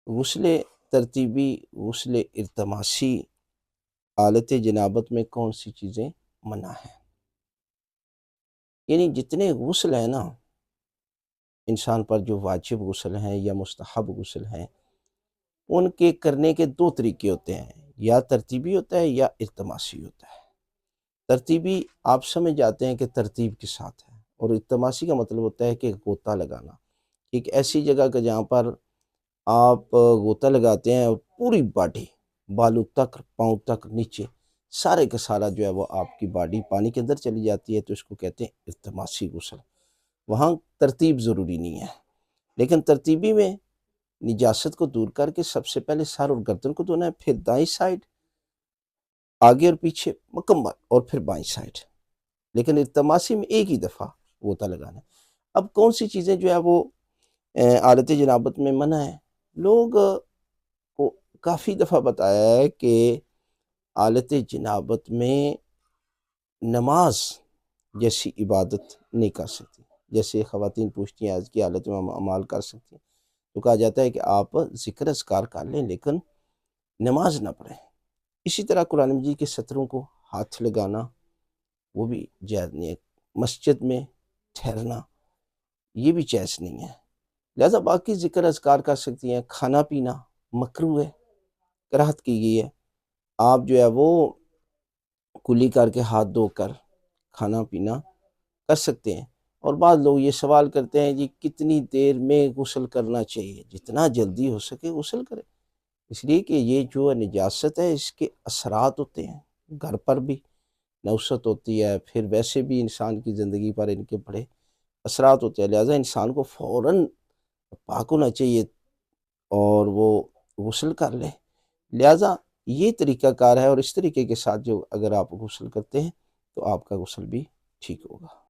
غسل ترتیبی، غسل ارتماسی، حالت جنابت میں کون سی چیزیں منع ہیں؟ یعنی جتنے غسل ہیں نا انسان پر، جو واجب غسل ہیں یا مستحب غسل ہیں، ان کے کرنے کے دو طریقے ہوتے ہیں، یا ترتیبی ہوتا ہے یا ارتماسی ہوتا ہے۔ ترتیبی آپ سمجھ جاتے ہیں کہ ترتیب کے ساتھ ہے، اور ارتماسی کا مطلب ہوتا ہے کہ غوطہ لگانا، ایک ایسی جگہ کا جہاں پر آپ غوطہ لگاتے ہیں اور پوری باڈی، بالوں تک، پاؤں تک، نیچے سارے کا سارا جو ہے وہ آپ کی باڈی پانی کے اندر چلی جاتی ہے، تو اس کو کہتے ہیں ارتماسی غسل۔ وہاں ترتیب ضروری نہیں ہے، لیکن ترتیبی میں نجاست کو دور کر کے سب سے پہلے سر اور گردن کو دھونا ہے، پھر دائیں سائڈ، آگے اور پیچھے مکمل، اور پھر بائیں سائڈ۔ لیکن ارتماسی میں ایک ہی دفعہ غوطہ لگانا ہے۔ اب کون سی چیزیں جو ہے وہ حالت جنابت میں منع ہے؟ لوگ کو کافی دفعہ بتایا ہے کہ حالت جنابت میں نماز جیسی عبادت نہیں کر سکتی۔ جیسے خواتین پوچھتی ہیں آج کی حالت میں ہم اعمال کر سکتے ہیں، تو کہا جاتا ہے کہ آپ ذکر اذکار کر لیں لیکن نماز نہ پڑھیں۔ اسی طرح قرآن مجید کے سطروں کو ہاتھ لگانا وہ بھی جائز نہیں ہے۔ مسجد میں ٹھہرنا یہ بھی جائز نہیں ہے۔ لہذا باقی ذکر اذکار کر سکتی ہیں۔ کھانا پینا مکروہ ہے، کراہت کی گئی ہے۔ آپ جو ہے وہ کلی کر کے ہاتھ دھو کر کھانا پینا کر سکتے ہیں۔ اور بعض لوگ یہ سوال کرتے ہیں جی کتنی دیر میں غسل کرنا چاہیے؟ جتنا جلدی ہو سکے غسل کرے، اس لیے کہ یہ جو نجاست ہے اس کے اثرات ہوتے ہیں، گھر پر بھی نوست ہوتی ہے، پھر ویسے بھی انسان کی زندگی پر ان کے بڑے اثرات ہوتے ہیں۔ لہٰذا انسان کو فوراً پاک ہونا چاہیے اور وہ غسل کر لے۔ لہٰذا یہ طریقہ کار ہے، اور اس طریقے کے ساتھ جو اگر آپ غسل کرتے ہیں تو آپ کا غسل بھی ٹھیک ہوگا۔